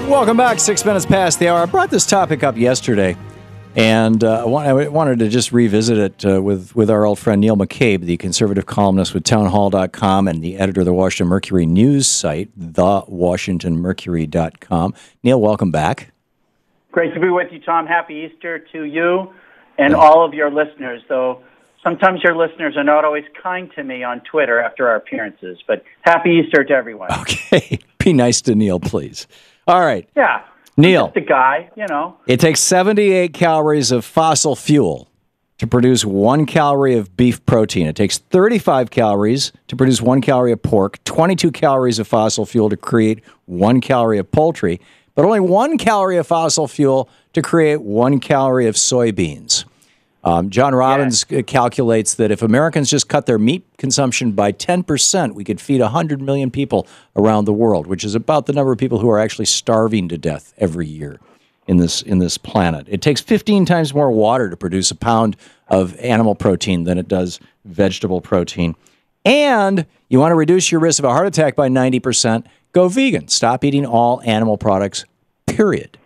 Welcome back. 6 minutes past the hour. I brought this topic up yesterday, and I wanted to just revisit it with our old friend Neil McCabe, the conservative columnist with townhall.com and the editor of the Washington Mercury news site, thewashingtonmercury.com. Neil, welcome back. Great to be with you, Tom. Happy Easter to you and all of your listeners, though sometimes your listeners are not always kind to me on Twitter after our appearances, but happy Easter to everyone. Okay. Be nice to Neil, please. All right. Yeah. Neil. Just a guy, you know. It takes 78 calories of fossil fuel to produce 1 calorie of beef protein. It takes 35 calories to produce 1 calorie of pork, 22 calories of fossil fuel to create 1 calorie of poultry, but only 1 calorie of fossil fuel to create 1 calorie of soybeans. John Robbins calculates that if Americans just cut their meat consumption by 10%, we could feed 100 million people around the world, which is about the number of people who are actually starving to death every year in this planet. It takes 15 times more water to produce a pound of animal protein than it does vegetable protein. And you want to reduce your risk of a heart attack by 90%, go vegan. Stop eating all animal products, period.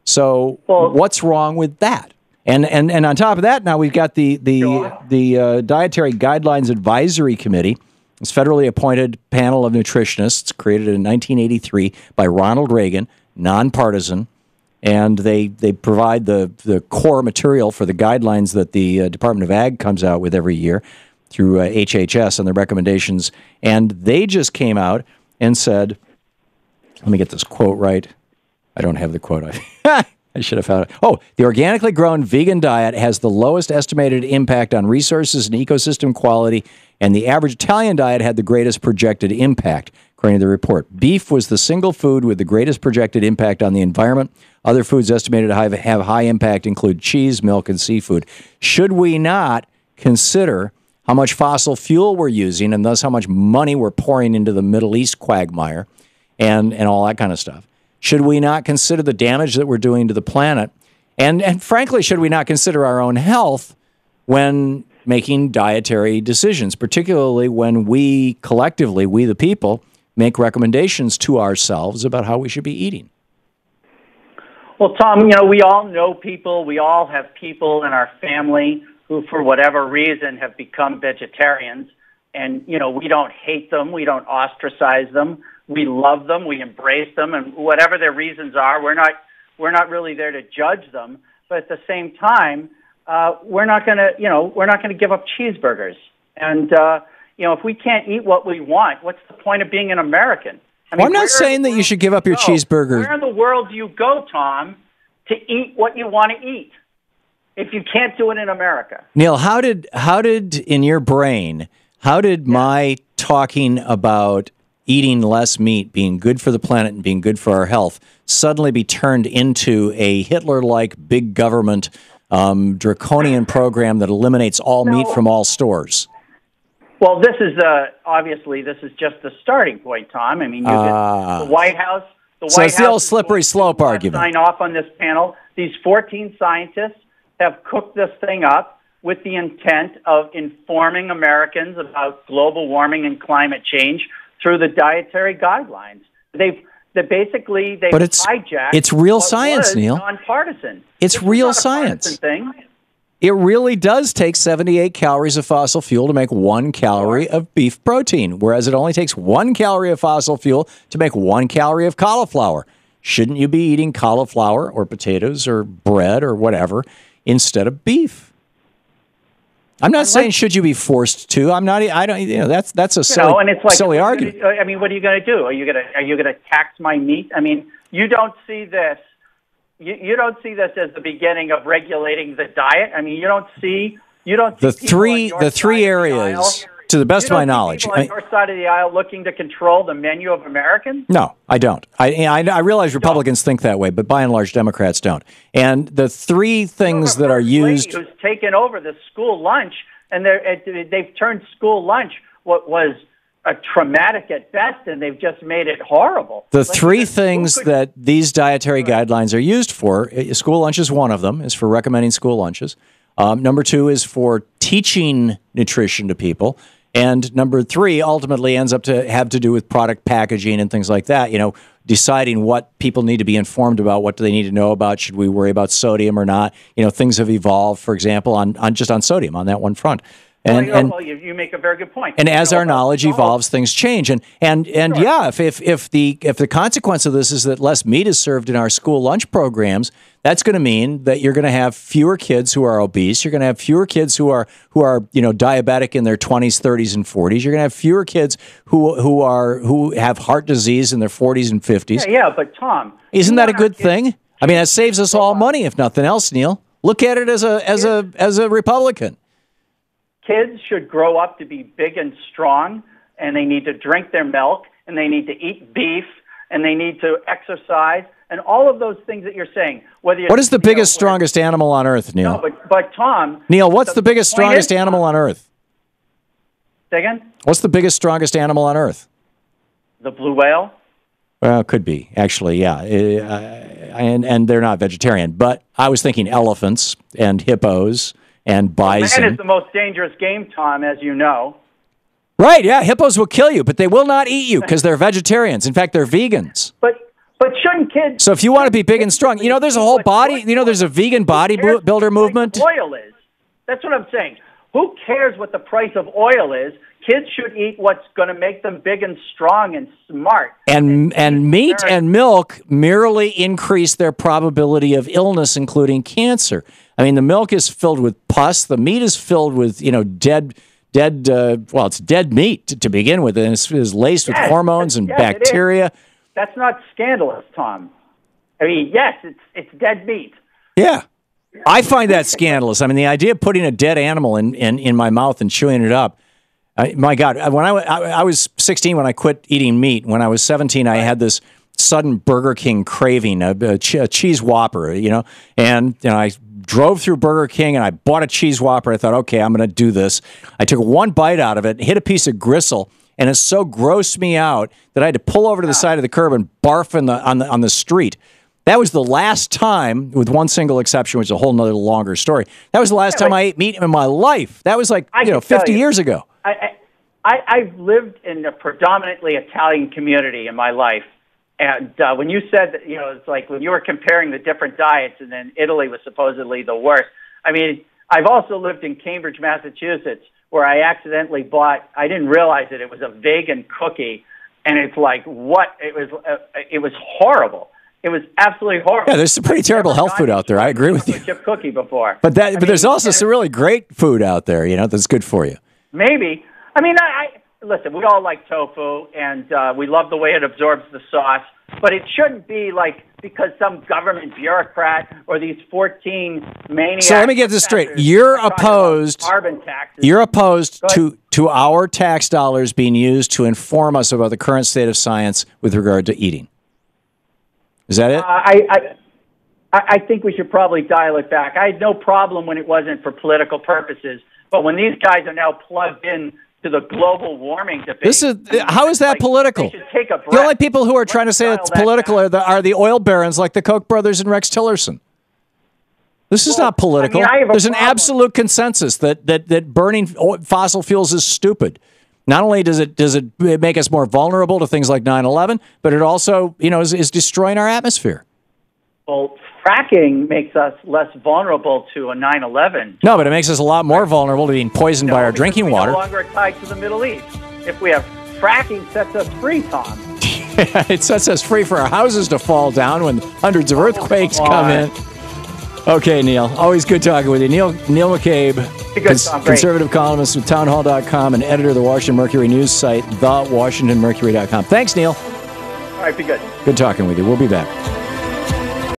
So what's wrong with that? And on top of that, now we've got the Dietary Guidelines Advisory Committee. It's a federally appointed panel of nutritionists created in 1983 by Ronald Reagan, nonpartisan, and they provide the core material for the guidelines that the Department of Ag comes out with every year through HHS and their recommendations. And they just came out and said, let me get this quote right. I don't have the quote. I should have found it. Oh, the organically grown vegan diet has the lowest estimated impact on resources and ecosystem quality, and the average Italian diet had the greatest projected impact, according to the report. Beef was the single food with the greatest projected impact on the environment. Other foods estimated to have high impact include cheese, milk, and seafood. Should we not consider how much fossil fuel we're using and thus how much money we're pouring into the Middle East quagmire and all that kind of stuff? Should we not consider the damage that we're doing to the planet? And frankly, should we not consider our own health when making dietary decisions, particularly when we collectively, we the people, make recommendations to ourselves about how we should be eating? Well, Tom, you know, we all know people. We all have people in our family who, for whatever reason, have become vegetarians. And, you know, we don't hate them. We don't ostracize them. We love them, we embrace them, and whatever their reasons are, we're not really there to judge them. But at the same time, we're not going to give up cheeseburgers. And if we can't eat what we want, what's the point of being an American? I mean, I'm not saying that you should give up your cheeseburger. Where in the world do you go, Tom, to eat what you want to eat if you can't do it in America? Neil, how did in your brain, my talking about eating less meat, being good for the planet and being good for our health, suddenly be turned into a Hitler-like big government draconian program that eliminates all meat from all stores? Well, this is obviously just the starting point, Tom. I mean, you get the White House. So it's the old slippery slope argument. Sign off on this panel. These 14 scientists have cooked this thing up with the intent of informing Americans about global warming and climate change through the dietary guidelines. They've hijacked. It's real science, Neil. Nonpartisan. It's real science. Thing. It really does take 78 calories of fossil fuel to make 1 calorie of beef protein, whereas it only takes 1 calorie of fossil fuel to make 1 calorie of cauliflower. Shouldn't you be eating cauliflower or potatoes or bread or whatever instead of beef? I'm not saying should you be forced to. I'm not. I don't. You know, that's a silly, and it's like, silly argument. I mean, what are you going to do? Are you going to tax my meat? I mean, you don't see this. You don't see this as the beginning of regulating the diet. I mean, you don't see the three areas. To the best of my knowledge, people on your side of the aisle looking to control the menu of Americans? No, I don't. I realize Republicans think that way, but by and large, Democrats don't. And the three things that are used, who's taken over the school lunch, and they've turned school lunch what was a traumatic at best, and they've just made it horrible. The three things that these dietary guidelines are used for, school lunch is one of them, is for recommending school lunches. Number two is for teaching nutrition to people. And number three ultimately ends up to have to do with product packaging and things like that. Deciding what people need to be informed about, what do they need to know about, should we worry about sodium or not? Things have evolved, for example, on sodium on that one front. You make a very good point. And as our knowledge evolves, things change. And Sure. yeah, if the consequence of this is that less meat is served in our school lunch programs, that's going to mean that you're going to have fewer kids who are obese. You're going to have fewer kids who are diabetic in their 20s, 30s, and 40s. You're going to have fewer kids who have heart disease in their 40s and 50s. Yeah, but Tom, isn't that a good thing? I mean, that saves us all money, if nothing else, Neil. Look at it as a Republican. Kids should grow up to be big and strong, and they need to drink their milk, and they need to eat beef, and they need to exercise, and all of those things that you're saying. What is the biggest, strongest animal on Earth, Neil? No, but Tom... Neil, what's the biggest, strongest animal on Earth? Say again? What's the biggest, strongest animal on Earth? The blue whale? Well, it could be, actually, yeah. And they're not vegetarian. But I was thinking elephants and hippos and bison. Man is the most dangerous game, Tom, as you know. Right, yeah. Hippos will kill you, but they will not eat you because they're vegetarians. In fact, they're vegans. But shouldn't kids... So if you want to be big and strong, there's a whole body, there's a vegan bodybuilder movement. Oil is. That's what I'm saying. Who cares what the price of oil is? Kids should eat what's going to make them big and strong and smart. And meat and milk merely increase their probability of illness, including cancer. I mean, the milk is filled with pus. The meat is filled with, it's dead meat to begin with, and it's laced with hormones and bacteria. That's not scandalous, Tom. I mean, yes, it's dead meat. Yeah. I find that scandalous. I mean, the idea of putting a dead animal in my mouth and chewing it up, my God, when I was 16 when I quit eating meat. When I was 17, I had this sudden Burger King craving, a cheese Whopper, and I drove through Burger King and I bought a cheese Whopper. I thought, okay, I'm going to do this. I took one bite out of it, hit a piece of gristle, and it so grossed me out that I had to pull over to the side of the curb and barf on the street. That was the last time, with one single exception, which is a whole nother longer story. That was the last time I ate meat in my life. That was 50 years ago. I've lived in a predominantly Italian community in my life. And when you said that, it's like when you were comparing the different diets and then Italy was supposedly the worst. I mean, I've also lived in Cambridge, Massachusetts, where I accidentally bought, I didn't realize it was a vegan cookie. And it's like, what? It was horrible. It was absolutely horrible. Yeah, there's some pretty terrible health food out there. I agree with you. Chip cookie before. But there's also some really great food out there, that's good for you. Maybe. I mean, listen, we all like tofu, and we love the way it absorbs the sauce, but it shouldn't be because some government bureaucrat or these 14 maniacs... So let me get this straight. You're opposed... Carbon taxes. You're opposed to our tax dollars being used to inform us about the current state of science with regard to eating. Is that it? I think we should probably dial it back. I had no problem when it wasn't for political purposes, but when these guys are now plugged in to the global warming debate... How is that political? They should take a breath. The only people who are trying to say it's political are the oil barons like the Koch brothers and Rex Tillerson. This is not political. There's an absolute consensus that burning fossil fuels is stupid. Not only does it make us more vulnerable to things like 9/11, but it also is destroying our atmosphere. Well, fracking makes us less vulnerable to a 9/11. No, but it makes us a lot more vulnerable to being poisoned by our drinking water. No longer tied to the Middle East. If we have fracking, sets us free, Tom. It sets us free for our houses to fall down when hundreds of earthquakes come in. Okay, Neil. Always good talking with you. Neil McCabe, conservative columnist with townhall.com and editor of the Washington Mercury news site, thewashingtonmercury.com. Thanks, Neil. All right, be good. Good talking with you. We'll be back.